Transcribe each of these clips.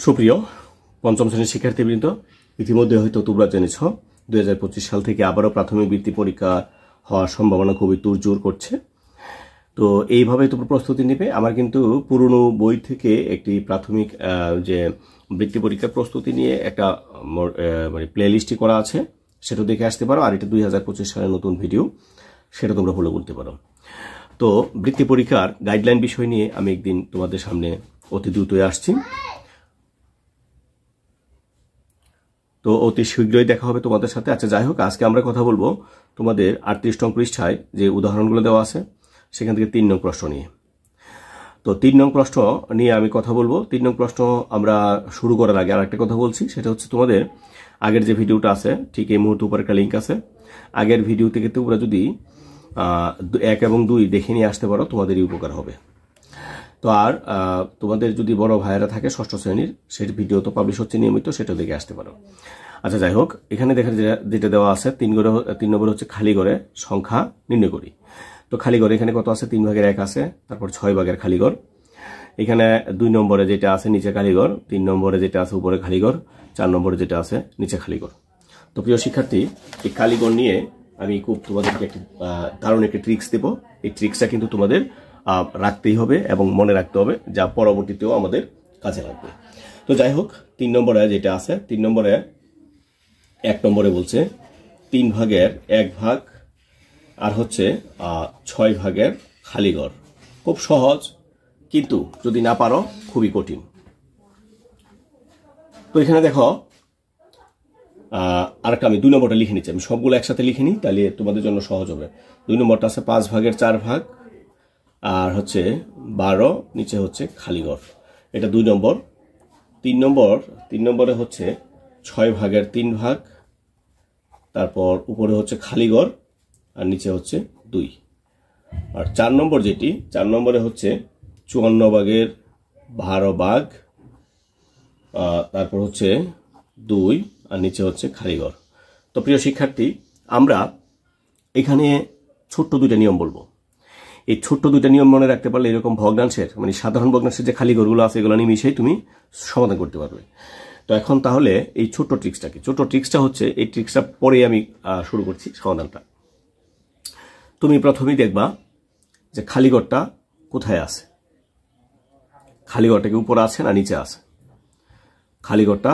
সুপ্রিয় পঞ্চম শ্রেণীর শিক্ষার্থীবৃন্দ, ইতিমধ্যে হয়তো তোমরা জেনেছ 2025 সাল থেকে আবারও প্রাথমিক বৃত্তি পরীক্ষা হওয়ার সম্ভাবনা খুবই তোড়জোড় করছে। তো এইভাবে তোমরা প্রস্তুতি নেবে। আমার কিন্তু পুরনো বই থেকে একটি প্রাথমিক যে বৃত্তি পরীক্ষার প্রস্তুতি নিয়ে একটা মানে প্লেলিস্টই করা আছে, সেটা দেখে আসতে পারো। আর এটা 2025 সালের নতুন ভিডিও, সেটা তোমরা ফলো করতে পারো। তো বৃত্তি পরীক্ষার গাইডলাইন বিষয় নিয়ে আমি একদিন তোমাদের সামনে অতি দ্রুতই আসছি। তো অতি শীঘ্রই দেখা হবে তোমাদের সাথে। আচ্ছা, যাই হোক, আজকে আমরা কথা বলবো তোমাদের 38 নং পৃষ্ঠায় যে উদাহরণগুলো দেওয়া আছে সেখান থেকে 3 নং প্রশ্ন নিয়ে। তো 3 নং প্রশ্ন নিয়ে আমি কথা বলবো। 3 নং প্রশ্ন আমরা শুরু করার আগে আর একটা কথা বলছি, সেটা হচ্ছে তোমাদের আগের যে ভিডিওটা আছে, ঠিক এই মুহূর্তে উপরে একটা লিঙ্ক আছে, আগের ভিডিও থেকে তোমরা যদি 1 এবং 2 দেখে নিয়ে আসতে পারো তোমাদেরই উপকার হবে। তো আর তোমাদের যদি বড় ভাইয়েরা থাকে 6ষ্ঠ শ্রেণীর, সেই ভিডিও তো পাবলিশ হচ্ছে নিয়মিত, সেটা দেখে আসতে পারো। আচ্ছা, যাই হোক, এখানে দেখা যেটা দেওয়া আছে 3 নম্বর হচ্ছে খালি ঘরে সংখ্যা নির্ণয় করি। তো খালি ঘর এখানে কত আছে? 3 ভাগের 1 আছে, তারপর 6 ভাগের খালি ঘর। এখানে 2 নম্বরে যেটা আছে নিচে খালি ঘর, 3 নম্বরে যেটা আছে উপরে খালি ঘর, 4 নম্বরে যেটা আছে নিচে খালি ঘর। তো প্রিয় শিক্ষার্থী, এই খালি ঘর নিয়ে আমি খুব তোমাদেরকে একটি দারুণ একটি ট্রিক্স দেব। এই ট্রিক্সটা কিন্তু তোমাদের রাখতেই হবে এবং মনে রাখতে হবে, যা পরবর্তীতেও আমাদের কাজে লাগবে। তো যাই হোক, 3 নম্বরে যেটা আছে, 3 নম্বরে 1 নম্বরে বলছে 3 ভাগের 1 ভাগ আর হচ্ছে 6 ভাগের খালি ঘর। খুব সহজ, কিন্তু যদি না পারো খুবই কঠিন। তো এখানে দেখো, আরেকটা আমি 2 নম্বরটা লিখে নিচ্ছি। আমি সবগুলো একসাথে লিখে নিই, তাহলে তোমাদের জন্য সহজ হবে। 2 নম্বরটা আছে 5 ভাগের 4 ভাগ আর হচ্ছে 12, নিচে হচ্ছে খালি ঘর। এটা 2 নম্বর। 3 নম্বরে হচ্ছে 6 ভাগের 3 ভাগ, তারপর উপরে হচ্ছে খালি ঘর আর নিচে হচ্ছে 2। আর 4 নম্বর যেটি, 4 নম্বরে হচ্ছে 54 ভাগের 12 ভাগ, তারপর হচ্ছে 2 আর নিচে হচ্ছে খালি ঘর। তো প্রিয় শিক্ষার্থী, আমরা এখানে ছোট্ট 2টা নিয়ম বলবো। এই ছোট্ট 2টা নিয়ম মনে রাখতে পারলে এরকম ভগ্নাংশের, মানে সাধারণ ভগ্নাংশের যে খালি ঘরগুলো আছে, এগুলো নিয়ে মিশেই তুমি সমাধান করতে পারবে। তো এখন তাহলে এই ছোট্ট ট্রিক্সটা কি? ছোট্ট ট্রিক্সটা হচ্ছে, এই ট্রিক্সটা পরে আমি শুরু করছি সমাধানটা। তুমি প্রথমেই দেখবা যে খালি ঘরটা কোথায় আছে। খালি ঘরটা কি উপরে আছে না নিচে আছে? খালি ঘরটা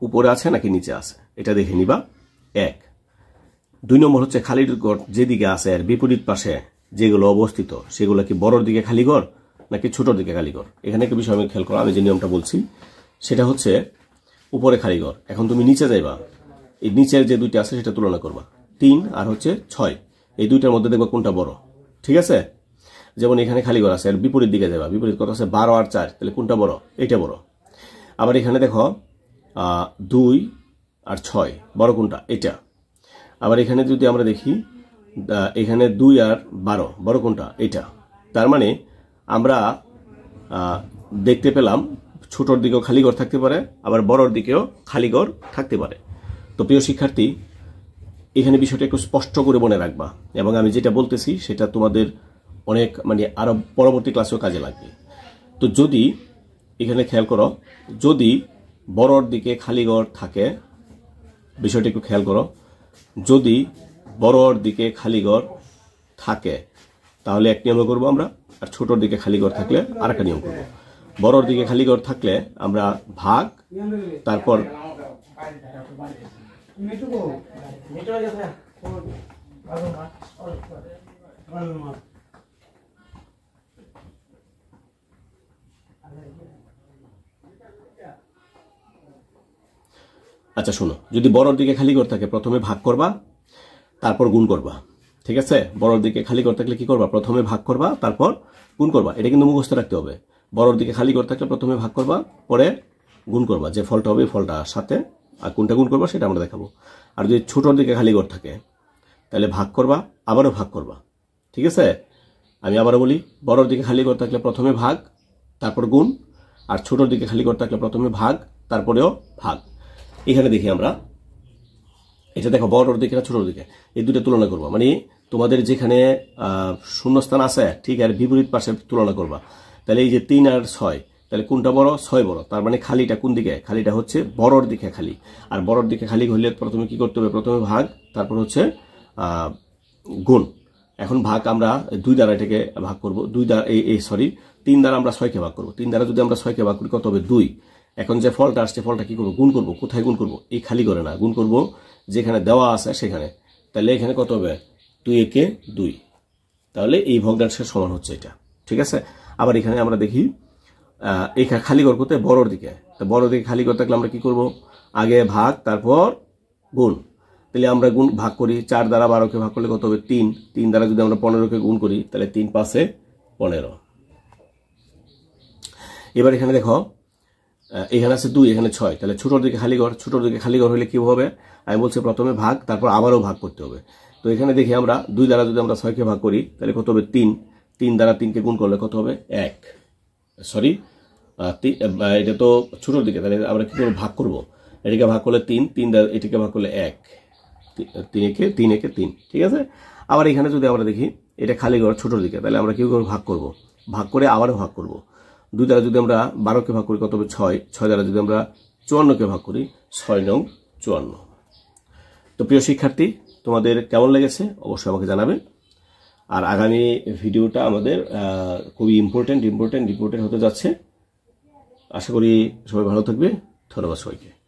উপরে আছে নাকি নিচে আছে, এটা দেখে নিবা। 1। 2 নম্বর হচ্ছে খালি ঘর যেদিকে আছে আর বিপরীত পাশে যেগুলো অবস্থিত, সেগুলো কি বড়র দিকে খালি ঘর নাকি ছোটর দিকে খালি ঘর? এখানে একটা বিষয় আমি খেয়াল করো, আমি যে নিয়মটা বলছি সেটা হচ্ছে উপরে খালি ঘর। এখন তুমি নিচে যাইবা, এই নিচের যে 2টা আছে সেটা তুলনা করবা। 3 আর হচ্ছে 6, এই 2টার মধ্যে দেখবা কোনটা বড়। ঠিক আছে? যেমন এখানে খালি ঘর আছে, আর বিপরীত দিকে যাবা, বিপরীত কত আছে? 12 আর 4, তাহলে কোনটা বড়? এটা বড়। আবার এখানে দেখো 2 আর 6, বড় কোনটা? এটা। আবার এখানে যদি আমরা দেখি, এখানে 2 আর 12, বড় কোনটা? এটা। তার মানে আমরা দেখতে পেলাম ছোটর দিকেও খালি ঘর থাকতে পারে, আবার বড়র দিকেও খালি ঘর থাকতে পারে। তো প্রিয় শিক্ষার্থী, এখানে বিষয়টা একটু স্পষ্ট করে মনে রাখবা, এবং আমি যেটা বলতেছি সেটা তোমাদের অনেক মানে আরো পরবর্তী ক্লাসেও কাজে লাগবে। তো যদি এখানে খেয়াল করো, যদি বড়র দিকে খালি ঘর থাকে, বিষয়টা একটু খেয়াল করো, যদি বড়র দিকে খালি ঘর থাকে তাহলে এক নিয়ম করবো আমরা, আর ছোটর দিকে খালি ঘর থাকলে আরেকটা নিয়ম করবো। বড়র দিকে খালি ঘর থাকলে আমরা ভাগ, তারপর আচ্ছা শোনো, যদি বড়র দিকে খালি ঘর থাকে প্রথমে ভাগ করবা, তারপর গুণ করবা। ঠিক আছে? বড়র দিকে খালি ঘর থাকলে কি করবা? প্রথমে ভাগ করবা, তারপর গুণ করবা। এটা কিন্তু মুখস্থ রাখতে হবে। বড়র দিকে খালি ঘর থাকলে প্রথমে ভাগ করবা, পরে গুণ করবা। যে ফলটা হবে ফলটা সাথে, আর কোনটা গুণ করবা সেটা আমরা দেখাবো। আর যদি ছোটর দিকে খালি ঘর থাকে তাহলে ভাগ করবা, আবারও ভাগ করবা। ঠিক আছে? আমি আবারও বলি, বড়র দিকে খালি ঘর থাকলে প্রথমে ভাগ, তারপর গুণ, আর ছোটর দিকে খালি ঘর থাকলে প্রথমে ভাগ, তারপরেও ভাগ। এখানে দেখি আমরা, এটা দেখো বড়র দিকে না ছোটর দিকে, এই 2টা তুলনা করবা। মানে তোমাদের যেখানে শূন্যস্থান আছে ঠিক আর বিপরীত পাশে তুলনা করবা। তাহলে এই যে 3 আর 6, তাহলে কোনটা বড়? 6 বড়। তার মানে খালিটা কোন দিকে? খালিটা হচ্ছে বড়র দিকে খালি। আর বড়র দিকে খালি হলে প্রথমে কি করতে হবে? প্রথমে ভাগ, তারপর হচ্ছে গুণ। এখন ভাগ আমরা 2 দ্বারা এটাকে ভাগ করব। 2 দ্বারা 3 দ্বারা আমরা 6কে ভাগ করব। 3 দ্বারা যদি আমরা 6কে ভাগ করি কত হবে? 2। এখন যে ফলটা আসছে ফলটা কি করব? গুণ করব। কোথায় গুণ করব? এই খালি করে না, গুণ করব যেখানে দেওয়া আছে সেখানে। তাহলে এখানে কত হবে? 2 একে 2। তাহলে এই ভগ্নাংশের সমান হচ্ছে এটা। ঠিক আছে। আবার এখানে আমরা দেখি এখানে খালি ঘর করতে বড়র দিকে। তো বড় দিকে খালি ঘর থাকলে আমরা কি করব? আগে ভাগ, তারপর গুণ। তাহলে আমরা গুণ ভাগ করি। 4 দ্বারা 12কে ভাগ করলে কত হবে? 3। 3 দ্বারা যদি আমরা 15কে গুণ করি তাহলে 3 5 15। এবার এখানে দেখো এখানে আছে 2, এখানে 6। তাহলে ছোটর দিকে খালি ঘর। ছোটর দিকে খালি ঘর হলে কি হবে? আমি বলছি প্রথমে ভাগ, তারপর আবারও ভাগ করতে হবে। তো এখানে দেখি আমরা 2 দ্বারা যদি আমরা 6কে ভাগ করি তাহলে কত হবে? 3। 3 দ্বারা 3কে গুণ করলে কত হবে? 1। সরি, এটা তো ছোটর দিকে। তাহলে আমরা কি করবো? ভাগ করব। এটাকে ভাগ করলে 3, 3 দ্বারা এটাকে ভাগ করলে 1। 3 একে 3। ঠিক আছে। আবার এখানে যদি আমরা দেখি এটা খালি ঘর ছোটর দিকে, তাহলে আমরা কি করবো? ভাগ করব। ভাগ করে আবারও ভাগ করব। 2 দ্বারা যদি আমরা 12কে ভাগ করি কত হবে? 6। 6 দ্বারা যদি আমরা 54কে ভাগ করি 6 নং 54। তো প্রিয় শিক্ষার্থী, তোমাদের কেমন লেগেছে অবশ্যই আমাকে জানাবে। আর আগামী ভিডিওটা আমাদের খুবই ইম্পর্টেন্ট হতে যাচ্ছে। আশা করি সবাই ভালো থাকবে। ধন্যবাদ সবাইকে।